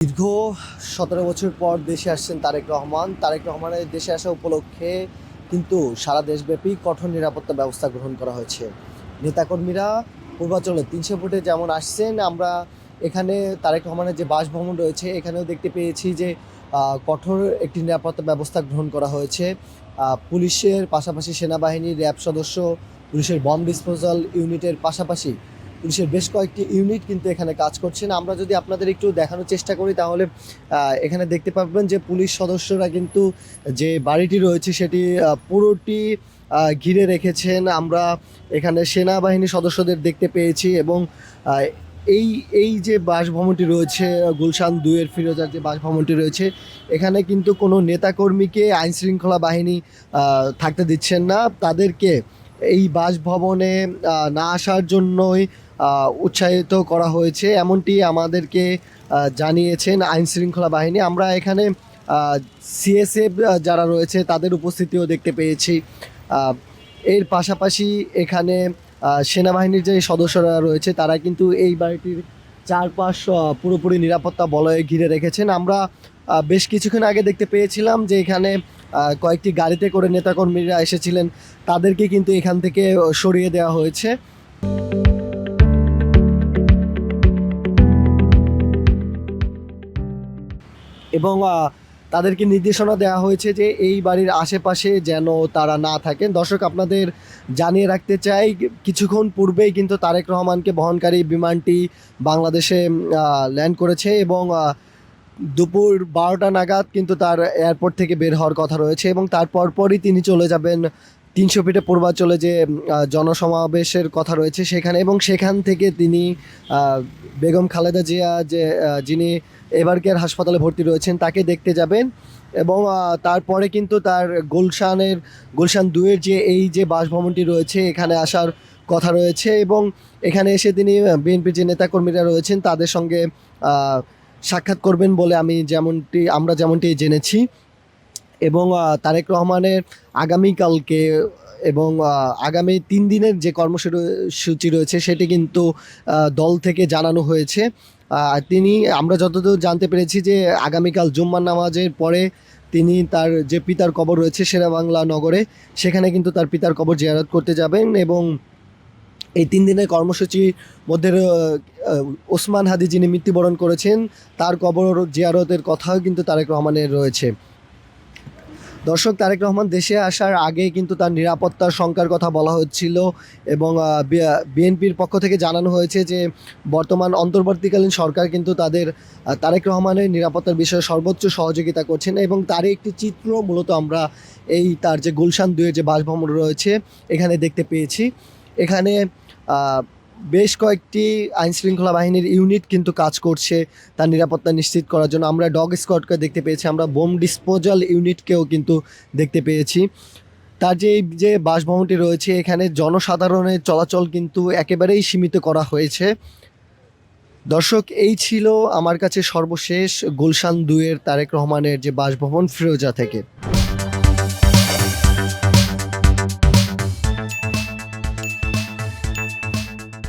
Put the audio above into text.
দীর্ঘ ১৭ বছর পর দেশে আসছেন তারেক রহমান। তারেক রহমানের দেশে আসা উপলক্ষে কিন্তু সারা দেশব্যাপী কঠোর নিরাপত্তা ব্যবস্থা গ্রহণ করা হয়েছে। নেতাকর্মীরা পূর্বাঞ্চলে ৩০০ ফুটে যেমন আসছেন, আমরা এখানে তারেক রহমানের যে বাসভবন রয়েছে এখানেও দেখতে পেয়েছি যে কঠোর একটি নিরাপত্তা ব্যবস্থা গ্রহণ করা হয়েছে। পুলিশের পাশাপাশি সেনাবাহিনী, র্যাব সদস্য, পুলিশের বম্ব ডিসপোজাল ইউনিটের পাশাপাশি পুলিশের বেশ কয়েকটি ইউনিট কিন্তু এখানে কাজ করছেন। আমরা যদি আপনাদের একটু দেখানোর চেষ্টা করি তাহলে এখানে দেখতে পাবেন যে পুলিশ সদস্যরা কিন্তু যে বাড়িটি রয়েছে সেটি পুরোটি ঘিরে রেখেছেন। আমরা এখানে সেনাবাহিনী সদস্যদের দেখতে পেয়েছি এবং আহ, এই এই যে বাসভবনটি রয়েছে গুলশান ২-এর ফিরোজার যে বাসভবনটি রয়েছে এখানে কিন্তু কোনো নেতাকর্মীকে আইনশৃঙ্খলা বাহিনী থাকতে দিচ্ছেন না। তাদেরকে এই বাসভবনে না আসার জন্যই উৎসাহিত করা হয়েছে, এমনটি আমাদেরকে জানিয়েছেন আইনশৃঙ্খলা বাহিনী। আমরা এখানে সিএসএফ যারা রয়েছে তাদের উপস্থিতিও দেখতে পেয়েছি। এর পাশাপাশি এখানে সেনাবাহিনীর যে সদস্যরা রয়েছে তারা কিন্তু এই বাড়িটির চারপাশ পুরোপুরি নিরাপত্তা বলয়ে ঘিরে রেখেছেন। আমরা বেশ কিছুক্ষণ আগে দেখতে পেয়েছিলাম যে এখানে কয়েকটি গাড়িতে করে নেতাকর্মীরা এসেছিলেন, তাদেরকে কিন্তু এখান থেকে সরিয়ে দেওয়া হয়েছে। এবং তাদেরকে নির্দেশনা দেওয়া হয়েছে যে এই বাড়ির আশেপাশে যেন তারা না থাকেন। দর্শক, আপনাদের জানিয়ে রাখতে চাই, কিছুক্ষণ পূর্বেই কিন্তু তারেক রহমানকে বহনকারী বিমানটি বাংলাদেশে ল্যান্ড করেছে এবং দুপুর ১২টা নাগাদ কিন্তু তার এয়ারপোর্ট থেকে বের হওয়ার কথা রয়েছে এবং তার পরপরই তিনি চলে যাবেন ৩০০ ফিটে পূর্বাঞ্চলে যে জনসমাবেশের কথা রয়েছে সেখানে, এবং সেখান থেকে তিনি বেগম খালেদা জিয়া যে যিনি এভার কেয়ার হাসপাতালে ভর্তি রয়েছেন তাকে দেখতে যাবেন। এবং তারপরে কিন্তু তার গুলশান ২-এর যে এই যে বাসভবনটি রয়েছে এখানে আসার কথা রয়েছে এবং এখানে এসে তিনি বিএনপির যে নেতাকর্মীরা রয়েছেন তাদের সঙ্গে সাক্ষাৎ করবেন বলে আমরা যেমনটি জেনেছি। এবং তারেক রহমানের আগামীকালকে এবং আগামী ৩ দিনের যে কর্মসূচি রয়েছে সেটি কিন্তু দল থেকে জানানো হয়েছে। আমরা যতদূর জানতে পেরেছি যে আগামীকাল জুম্মার নামাজের পরে তিনি তার যে পিতার কবর রয়েছে শেরেবাংলা নগরে, সেখানে কিন্তু তার পিতার কবর জিয়ারত করতে যাবেন এবং এই ৩ দিনের কর্মসূচির মধ্যে ওসমান হাদি যিনি মৃত্যুবরণ করেছেন তার কবর জিয়ারতের কথাও কিন্তু তারেক রহমানের রয়েছে। দর্শক, তারেক রহমান দেশে আসার আগে কিন্তু তার নিরাপত্তার শঙ্কার কথা বলা হচ্ছিল এবং বিএনপির পক্ষ থেকে জানানো হয়েছে যে বর্তমান অন্তর্বর্তীকালীন সরকার কিন্তু তারেক রহমানের নিরাপত্তার বিষয়ে সর্বোচ্চ সহযোগিতা করছেন এবং তারই একটি চিত্র মূলত আমরা তার যে গুলশান ২-এর যে বাসভবন রয়েছে এখানে দেখতে পেয়েছি। এখানে বেশ কয়েকটি আইনশৃঙ্খলা বাহিনীর ইউনিট কিন্তু কাজ করছে তার নিরাপত্তা নিশ্চিত করার জন্য। আমরা ডগ স্কোয়াডকে দেখতে পেয়েছি, আমরা বোম ডিসপোজাল ইউনিটকেও কিন্তু দেখতে পেয়েছি। তার যে বাসভবনটি রয়েছে এখানে জনসাধারণের চলাচল কিন্তু একেবারেই সীমিত করা হয়েছে। দর্শক, এই ছিল আমার কাছে সর্বশেষ গুলশান ২-এর তারেক রহমানের যে বাসভবন ফিরোজা থেকে।